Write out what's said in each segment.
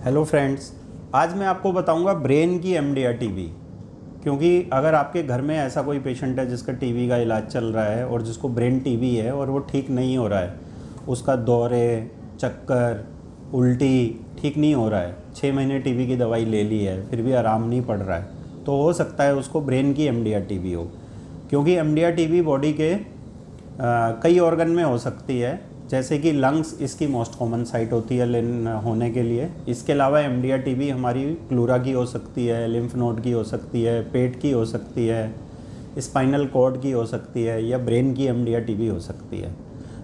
Hello friends, आज मैं आपको बताऊंगा ब्रेन की एमडीआर टीबी। क्योंकि अगर आपके घर में ऐसा कोई पेशेंट है जिसका टीबी का इलाज चल रहा है और जिसको ब्रेन टीबी है और वो ठीक नहीं हो रहा है, उसका दौरे, चक्कर, उल्टी ठीक नहीं हो रहा है, 6 महीने टीबी की दवाई ले ली है फिर भी आराम नहीं पड़ रहा है, तो हो सकता है उसको ब्रेन की एमडीआर टीबी हो। क्योंकि एमडीआर टीबी बॉडी के कई ऑर्गन में हो सकती है, जैसे कि लंग्स इसकी मोस्ट कॉमन साइट होती है होने के लिए। इसके अलावा एमडीआर टीबी हमारी प्लूरा की हो सकती है, लिम्फ नोड की हो सकती है, पेट की हो सकती है, स्पाइनल कॉर्ड की हो सकती है या ब्रेन की एमडीआर टीबी हो सकती है।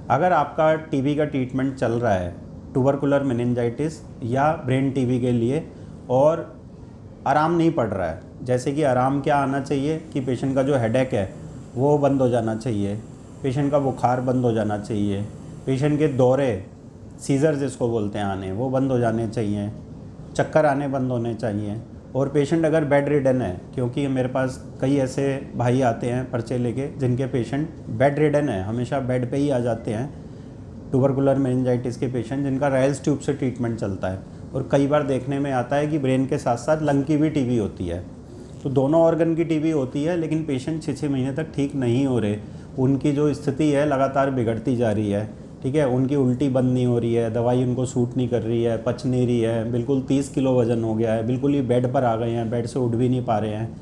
अगर आपका टीबी का ट्रीटमेंट चल रहा है ट्यूबरकुलर मेनिंजाइटिस या ब्रेन टीबी के लिए और आराम नहीं पड़ रहा है, जैसे कि आराम क्या आना चाहिए कि पेशेंट का जो हेडेक है वो बंद हो जाना चाहिए, पेशेंट का बुखार बंद हो जाना चाहिए, पेशेंट के दौरे, सीजर जिसको बोलते हैं आने, वो बंद हो जाने चाहिए, चक्कर आने बंद होने चाहिए। और पेशेंट अगर बेड रिडन है, क्योंकि मेरे पास कई ऐसे भाई आते हैं पर्चे लेके जिनके पेशेंट बेड रिडन है, हमेशा बेड पे ही आ जाते हैं, ट्यूबरकुलर मेनिंजाइटिस के पेशेंट जिनका रायल्स ट्यूब से ट्रीटमेंट चलता है। और कई बार देखने में आता है कि ब्रेन के साथ साथ लंग की भी टीबी होती है, तो दोनों ऑर्गन की टीबी होती है, लेकिन पेशेंट 6-6 महीने तक ठीक नहीं हो रहे, उनकी जो स्थिति है लगातार बिगड़ती जा रही है। ठीक है, उनकी उल्टी बंद नहीं हो रही है, दवाई उनको सूट नहीं कर रही है, पच नहीं रही है, बिल्कुल 30 किलो वज़न हो गया है, बिल्कुल ही बेड पर आ गए हैं, बेड से उठ भी नहीं पा रहे हैं,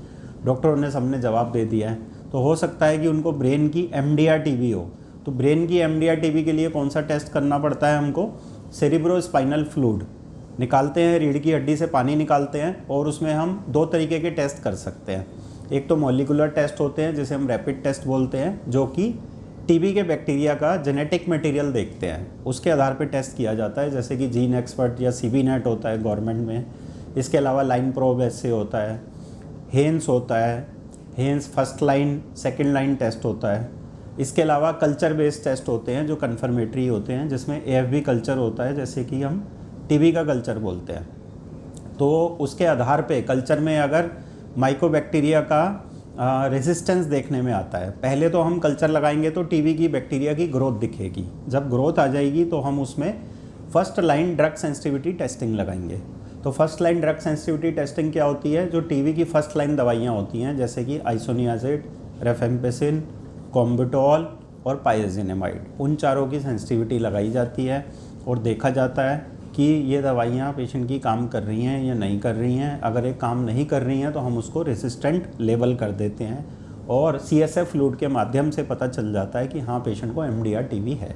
डॉक्टरों ने सबने जवाब दे दिया है। तो हो सकता है कि उनको ब्रेन की एमडीआर टीबी हो। तो ब्रेन की एमडीआर टीबी के लिए कौन सा टेस्ट करना पड़ता है हमको? सेरिब्रोस्पाइनल फ्लूइड निकालते हैं, रीढ़ की हड्डी से पानी निकालते हैं और उसमें हम 2 तरीके के टेस्ट कर सकते हैं। एक तो मॉलिक्यूलर टेस्ट होते हैं जिसे हम रैपिड टेस्ट बोलते हैं, जो कि टीबी के बैक्टीरिया का जेनेटिक मटेरियल देखते हैं, उसके आधार पे टेस्ट किया जाता है, जैसे कि जीन एक्सपर्ट या सीबी नेट होता है गवर्नमेंट में। इसके अलावा लाइन प्रोब ऐसे होता है, हेन्स होता है, hence first line second line test होता है। इसके अलावा कल्चर बेस्ड टेस्ट होते हैं जो कन्फर्मेटरी होते हैं, जिसमें एएफबी कल्चर होता है, जैसे कि हम टीबी का कल्चर बोलते हैं। तो उसके आधार पे कल्चर में अगर माइकोबैक्टीरिया का रेजिस्टेंस देखने में आता है, पहले तो हम कल्चर लगाएंगे तो टीबी की बैक्टीरिया की ग्रोथ दिखेगी, जब ग्रोथ आ जाएगी तो हम उसमें first line drug sensitivity testing लगाएंगे। तो first line drug sensitivity testing क्या होती है? जो टीबी की फर्स्ट लाइन दवाइयाँ होती हैं, जैसे कि आइसोनियाजिड, रेफेम्पिसिन, कॉम्बिटॉल और पाइरेजिनेमाइड, उन चारों की सेंसिटिविटी लगाई जाती है और देखा जाता है कि ये दवाइयाँ पेशेंट की काम कर रही हैं या नहीं कर रही हैं। अगर ये काम नहीं कर रही हैं तो हम उसको रेसिस्टेंट लेबल कर देते हैं और सीएसएफ फ्लूइड के माध्यम से पता चल जाता है कि हाँ, पेशेंट को एमडीआर टीबी है।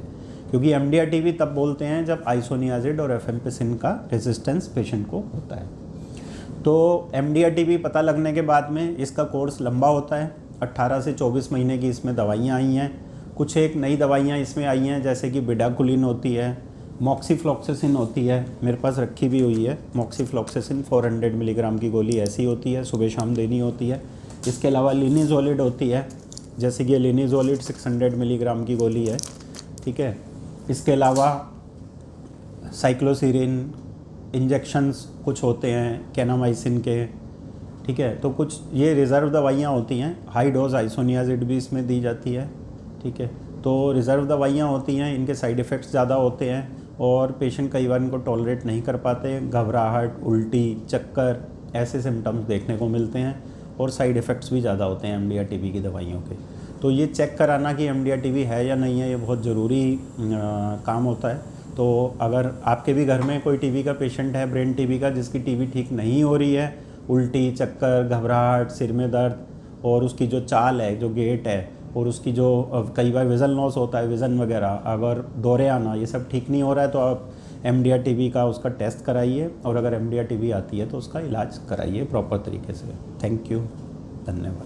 क्योंकि एमडीआर टीबी तब बोलते हैं जब आइसोनियाजिड और रेफेम्पिसिन का रेजिस्टेंस पेशेंट को होता है। तो एमडीआर टीबी पता लगने के बाद में इसका कोर्स लंबा होता है, 18 से 24 महीने की इसमें दवाइयाँ आई हैं। कुछ एक नई दवाइयाँ इसमें आई हैं, जैसे कि बिडाकुलिन होती है, मॉक्सीफ्लॉक्सासिन होती है, मेरे पास रखी भी हुई है। मॉक्सीफ्लॉक्सासिन 400 मिलीग्राम की गोली ऐसी होती है, सुबह शाम देनी होती है। इसके अलावा लिनिजोलिड होती है, जैसे कि लिनिजोलिड 600 मिलीग्राम की गोली है। ठीक है, इसके अलावा साइक्लोसिरिन इंजेक्शंस कुछ होते हैं कैनामाइसिन के। ठीक है, तो कुछ ये रिज़र्व दवाइयाँ होती हैं। हाई डोज आइसोनियाजिड भी इसमें दी जाती है। ठीक है, तो रिज़र्व दवाइयाँ होती हैं, इनके साइड इफ़ेक्ट्स ज़्यादा होते हैं और पेशेंट कई बार इनको टॉलरेट नहीं कर पाते, घबराहट, उल्टी, चक्कर, ऐसे सिम्टम्स देखने को मिलते हैं और साइड इफ़ेक्ट्स भी ज़्यादा होते हैं एमडीआर टीबी की दवाइयों के। तो ये चेक कराना कि एमडीआर टीबी है या नहीं है, ये बहुत ज़रूरी काम होता है। तो अगर आपके भी घर में कोई टीबी का पेशेंट है, ब्रेन टीबी का, जिसकी टीबी ठीक नहीं हो रही है, उल्टी, चक्कर, घबराहट, सिर में दर्द और उसकी जो चाल है, जो गेट है, और उसकी जो कई बार विज़न लॉस होता है, विज़न वगैरह, अगर दौरे आना, ये सब ठीक नहीं हो रहा है, तो आप एमडीआर टीबी का उसका टेस्ट कराइए और अगर एमडीआर टीबी आती है तो उसका इलाज कराइए प्रॉपर तरीके से। थैंक यू, धन्यवाद।